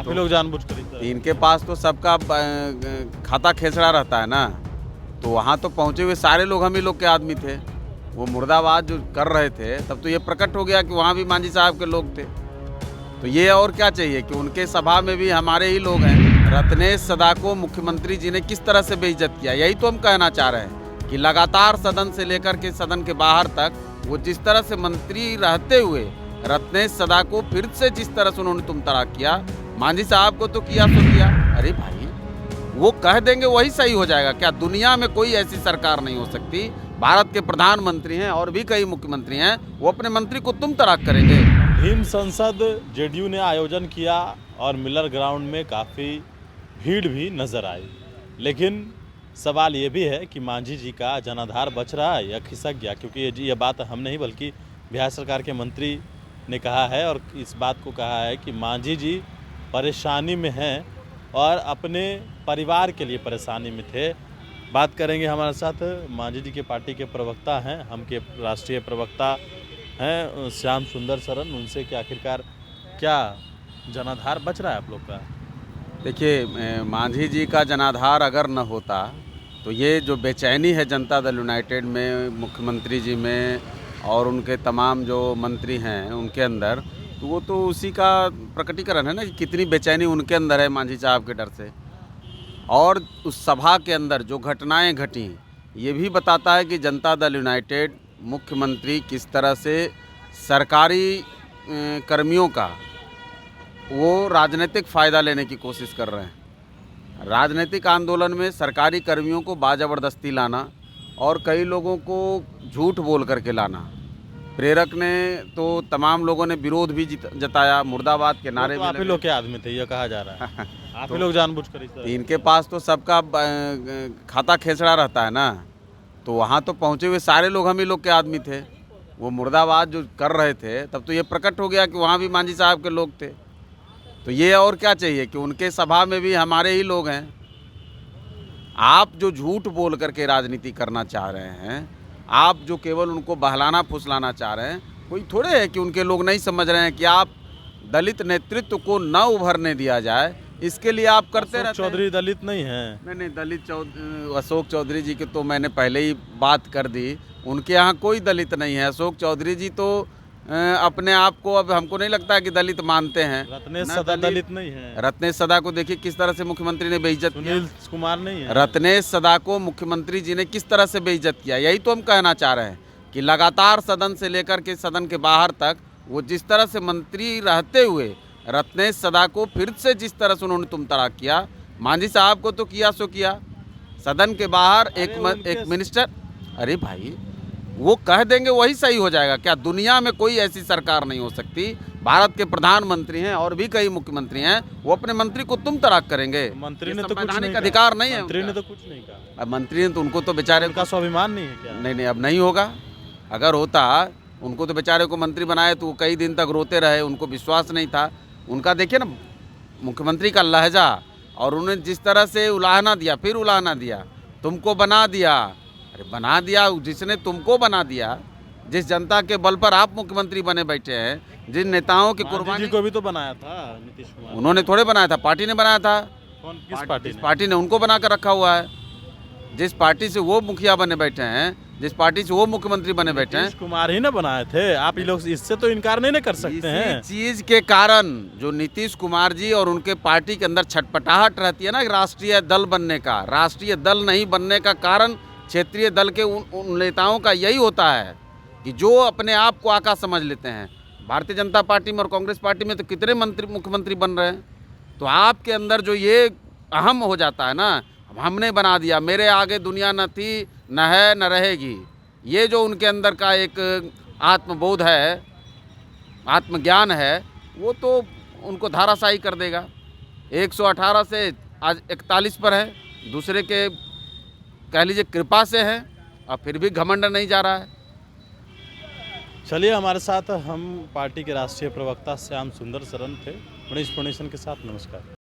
आप ही लोग जानबूझकर इस तरह- इनके पास तो सबका खाता खेसड़ा रहता है ना, तो वहाँ तो पहुँचे हुए सारे लोग हम ही लोग के आदमी थे। वो मुर्दाबाद जो कर रहे थे तब तो ये प्रकट हो गया कि वहाँ भी मांझी साहब के लोग थे। तो ये और क्या चाहिए कि उनके सभा में भी हमारे ही लोग हैं। रत्नेश सदा को मुख्यमंत्री जी ने किस तरह से बेइज्जत किया, यही तो हम कहना चाह रहे हैं कि लगातार सदन से लेकर के सदन के बाहर तक वो जिस तरह से मंत्री रहते हुए रत्नेश सदा को फिर से जिस तरह से उन्होंने तुम तराक किया, मांझी साहब को तो किया सो किया। अरे भाई, वो कह देंगे वही सही हो जाएगा क्या? दुनिया में कोई ऐसी सरकार नहीं हो सकती। भारत के प्रधानमंत्री हैं और भी कई मुख्यमंत्री हैं, वो अपने मंत्री को तुम तराक करेंगे। भीम संसद जेडीयू ने आयोजन किया और मिलर ग्राउंड में काफ़ी भीड़ भी नज़र आई, लेकिन सवाल ये भी है कि मांझी जी का जनाधार बच रहा है या खिसक गया, क्योंकि ये बात हम नहीं बल्कि बिहार सरकार के मंत्री ने कहा है और इस बात को कहा है कि मांझी जी परेशानी में हैं और अपने परिवार के लिए परेशानी में थे। बात करेंगे हमारे साथ मांझी जी के पार्टी के प्रवक्ता हैं, हम के राष्ट्रीय प्रवक्ता हैं श्याम सुंदर सरन। उनसे कि आखिरकार क्या जनाधार बच रहा है आप लोग का? देखिए, मांझी जी का जनाधार अगर न होता तो ये जो बेचैनी है जनता दल यूनाइटेड में, मुख्यमंत्री जी में और उनके तमाम जो मंत्री हैं उनके अंदर, तो वो तो उसी का प्रकटीकरण है ना कि कितनी बेचैनी उनके अंदर है मांझी साहब के डर से। और उस सभा के अंदर जो घटनाएं घटी, ये भी बताता है कि जनता दल यूनाइटेड, मुख्यमंत्री किस तरह से सरकारी कर्मियों का वो राजनीतिक फ़ायदा लेने की कोशिश कर रहे हैं। राजनीतिक आंदोलन में सरकारी कर्मियों को बाज़बरदस्ती लाना और कई लोगों को झूठ बोल करके लाना। प्रेरक ने तो तमाम लोगों ने विरोध भी जताया, मुर्दाबाद के नारे तो भी आप ही लगे। लोग के आदमी थे ये कहा जा रहा है। आप ही लोग जानबूझकर इस तरह- इनके पास तो सबका खाता खेसड़ा रहता है ना, तो वहाँ तो पहुँचे हुए सारे लोग हम ही लोग के आदमी थे। वो मुर्दाबाद जो कर रहे थे तब तो ये प्रकट हो गया कि वहाँ भी मांझी साहब के लोग थे। तो ये और क्या चाहिए कि उनके सभा में भी हमारे ही लोग हैं। आप जो झूठ बोल करके राजनीति करना चाह रहे हैं, आप जो केवल उनको बहलाना फुसलाना चाह रहे हैं, कोई थोड़े है कि उनके लोग नहीं समझ रहे हैं कि आप दलित नेतृत्व को न उभरने दिया जाए, इसके लिए आप करते रहते हैं। चौधरी दलित नहीं हैं। नहीं, दलित अशोक चौधरी जी की तो मैंने पहले ही बात कर दी। उनके यहाँ कोई दलित नहीं है। अशोक चौधरी जी तो अपने आप को, अब हमको नहीं लगता है कि दलित मानते हैं। रत्नेश सदा दलित नहीं है। रत्नेश सदा को देखिए किस तरह से मुख्यमंत्री ने बेइज्जत किया। सुनील कुमार नहीं है। रत्नेश सदा को मुख्यमंत्री जी ने किस तरह से बेइज्जत किया, यही तो हम कहना चाह रहे हैं कि लगातार सदन से लेकर के सदन के बाहर तक वो जिस तरह से मंत्री रहते हुए रत्नेश सदा को फिर से जिस तरह से उन्होंने तुम तराक किया, मांझी साहब को तो किया सो किया। सदन के बाहर एक मिनिस्टर, अरे भाई, वो कह देंगे वही सही हो जाएगा क्या? दुनिया में कोई ऐसी सरकार नहीं हो सकती। भारत के प्रधानमंत्री हैं और भी कई मुख्यमंत्री हैं, वो अपने मंत्री को तुम तराक करेंगे। मंत्री ने तो कुछ संवैधानिक नहीं कहा। अधिकार नहीं है। मंत्री ने तो कुछ नहीं कहा। अब मंत्री ने तो उनको तो बेचारे उनका स्वाभिमान नहीं है क्या? नहीं, अब नहीं होगा। अगर होता, उनको तो बेचारे को मंत्री बनाए तो वो कई दिन तक रोते रहे, उनको विश्वास नहीं था। उनका देखिए ना मुख्यमंत्री का लहजा, और उन्हें जिस तरह से उलाहना दिया, फिर उलाहना दिया, तुमको बना दिया। अरे बना दिया जिसने तुमको बना दिया, जिस जनता के बल पर आप मुख्यमंत्री बने बैठे हैं, जिन नेताओं की कुर्बानी को भी तो बनाया था नीतीश कुमार। उन्होंने थोड़े बनाया था, पार्टी ने बनाया था। कौन, किस पार्टी ने? पार्टी ने उनको बना कर रखा हुआ है। जिस पार्टी से वो मुखिया बने बैठे हैं, जिस पार्टी से वो मुख्यमंत्री बने बैठे हैं, नीतीश कुमार ही ना बनाए थे। आप ये लोग इससे तो इनकार नहीं ना कर सकते हैं। चीज के कारण जो नीतीश कुमार जी और उनके पार्टी के अंदर छटपटाहट रहती है ना राष्ट्रीय दल बनने का, राष्ट्रीय दल नहीं बनने का कारण क्षेत्रीय दल के उन नेताओं का यही होता है कि जो अपने आप को आका समझ लेते हैं। भारतीय जनता पार्टी में और कांग्रेस पार्टी में तो कितने मंत्री मुख्यमंत्री बन रहे हैं। तो आपके अंदर जो ये अहम हो जाता है ना, हमने बना दिया, मेरे आगे दुनिया न थी, न है, न रहेगी, ये जो उनके अंदर का एक आत्मबोध है, आत्मज्ञान है, वो तो उनको धाराशाही कर देगा। 118 से आज 41 पर है, दूसरे के कह लीजिए कृपा से है, और फिर भी घमंड नहीं जा रहा है। चलिए, हमारे साथ हम पार्टी के राष्ट्रीय प्रवक्ता श्याम सुंदर सरन थे। मनीष फोनेशन के साथ नमस्कार।